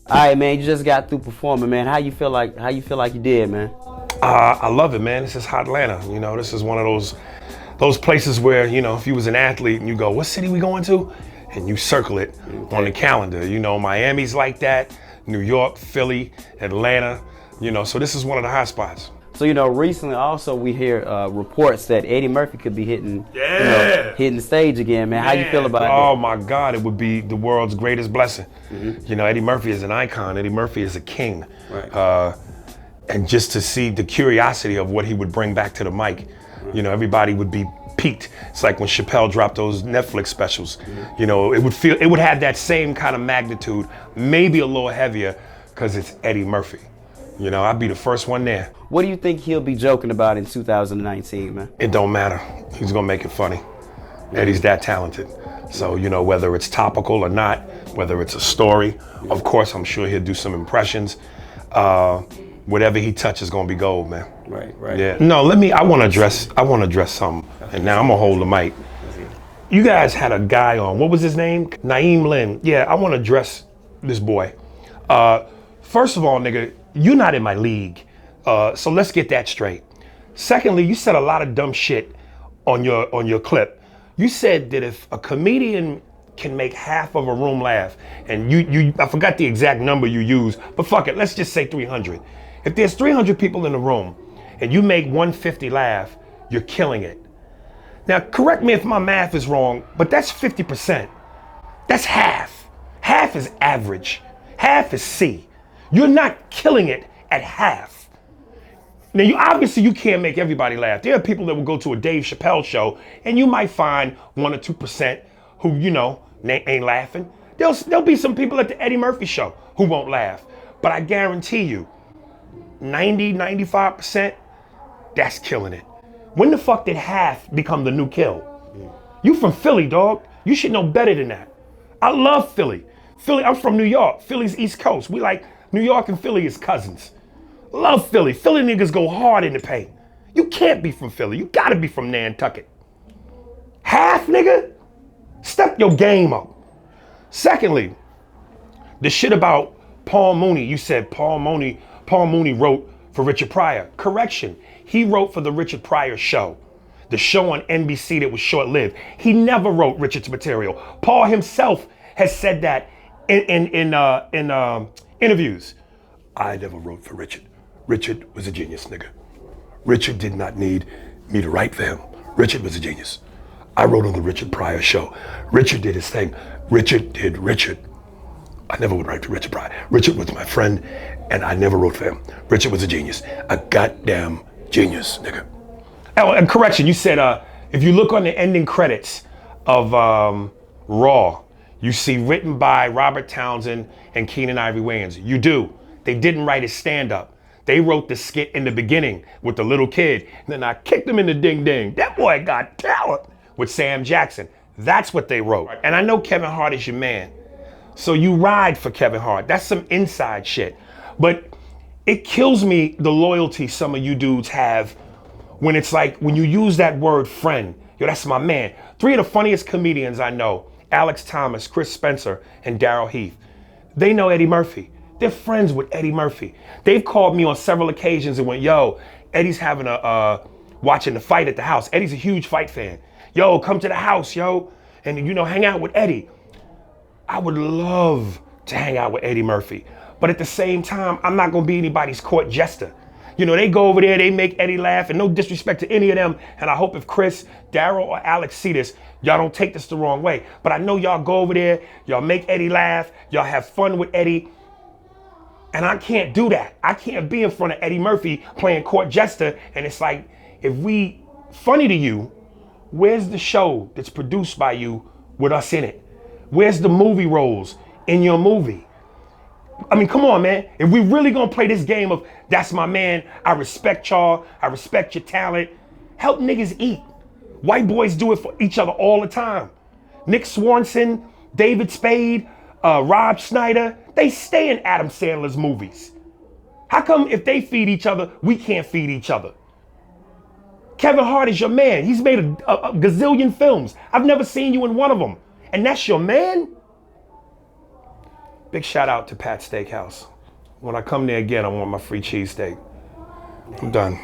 All right, man. You just got through performing, man. How you feel like you did, man? I love it, man. This is hot Atlanta. You know, this is one of those places where, you know, if you was an athlete and you go, what city we going to? And you circle it on the calendar. You know, Miami's like that, New York, Philly, Atlanta, you know, so this is one of the hot spots. So, you know, recently also we hear reports that Eddie Murphy could be hitting the stage again, man. How you feel about that? Oh my God, it would be the world's greatest blessing. You know, Eddie Murphy is an icon. Eddie Murphy is a king. Right. And just to see the curiosity of what he would bring back to the mic, you know, everybody would be piqued. It's like when Chappelle dropped those Netflix specials. You know, it would have that same kind of magnitude, maybe a little heavier, because it's Eddie Murphy. You know, I'd be the first one there. What do you think he'll be joking about in 2019, man? It don't matter. He's gonna make it funny. Eddie's that talented. So, you know, whether it's topical or not, whether it's a story, of course, I'm sure he'll do some impressions. Whatever he touches is gonna be gold, man. Right. Yeah. No, I wanna address something. And now I'm gonna hold the mic. You guys had a guy on, what was his name? Lynn. Yeah, I wanna address this boy. First of all, nigga, you're not in my league. So let's get that straight. Secondly, you said a lot of dumb shit on your clip. You said that if a comedian can make half of a room laugh, and I forgot the exact number you used, but fuck it, let's just say 300. If there's 300 people in the room and you make 150 laugh, you're killing it. Now, correct me if my math is wrong, but that's 50%. That's half. Half is average. Half is C. You're not killing it at half. Now, you can't make everybody laugh. There are people that will go to a Dave Chappelle show, and you might find 1 or 2% who, you know, ain't laughing. There'll be some people at the Eddie Murphy show who won't laugh. But I guarantee you, 95%, that's killing it. When the fuck did half become the new kill? You from Philly, dog. You should know better than that. I love Philly. I'm from New York. Philly's East Coast. We like New York and Philly is cousins. Love Philly. Philly niggas go hard in the paint. You can't be from Philly. You gotta be from Nantucket. Half, nigga? Step your game up. Secondly, the shit about Paul Mooney. You said Paul Mooney wrote for Richard Pryor. Correction. He wrote for the Richard Pryor show. The show on NBC that was short-lived. He never wrote Richard's material. Paul himself has said that in interviews. I never wrote for Richard. Richard was a genius, nigga. Richard did not need me to write for him. Richard was a genius. I wrote on the Richard Pryor show. Richard did his thing. Richard did Richard. I never would write for Richard Pryor. Richard was my friend, and I never wrote for him. Richard was a genius. A goddamn genius, nigga. Oh, and correction, you said if you look on the ending credits of Raw, you see written by Robert Townsend and Keenan Ivory Wayans. You do. They didn't write his stand-up. They wrote the skit in the beginning with the little kid, and then I kicked him in the ding-ding. That boy got talent with Sam Jackson. That's what they wrote. And I know Kevin Hart is your man. So you ride for Kevin Hart. That's some inside shit. But it kills me the loyalty some of you dudes have when it's like, when you use that word friend. Yo, that's my man. 3 of the funniest comedians I know, Alex Thomas, Chris Spencer, and Daryl Heath, they know Eddie Murphy. They're friends with Eddie Murphy. They've called me on several occasions and went, yo, Eddie's having watching the fight at the house. Eddie's a huge fight fan. Yo, come to the house, yo, and you know, hang out with Eddie. I would love to hang out with Eddie Murphy. But at the same time, I'm not gonna be anybody's court jester. You know, they go over there, they make Eddie laugh, and no disrespect to any of them. And I hope if Chris, Daryl, or Alex see this, y'all don't take this the wrong way. But I know y'all go over there, y'all make Eddie laugh, y'all have fun with Eddie. And I can't do that. I can't be in front of Eddie Murphy playing court jester. And it's like, if we funny to you, where's the show that's produced by you with us in it? Where's the movie roles in your movie? I mean, come on, man. If we really gonna play this game of that's my man, I respect y'all, I respect your talent, help niggas eat. White boys do it for each other all the time. Nick Swanson, David Spade, Rob Schneider, they stay in Adam Sandler's movies. How come if they feed each other, we can't feed each other? Kevin Hart is your man. He's made a gazillion films. I've never seen you in one of them. And that's your man? Big shout out to Pat's Steakhouse. When I come there again, I want my free cheesesteak. I'm done.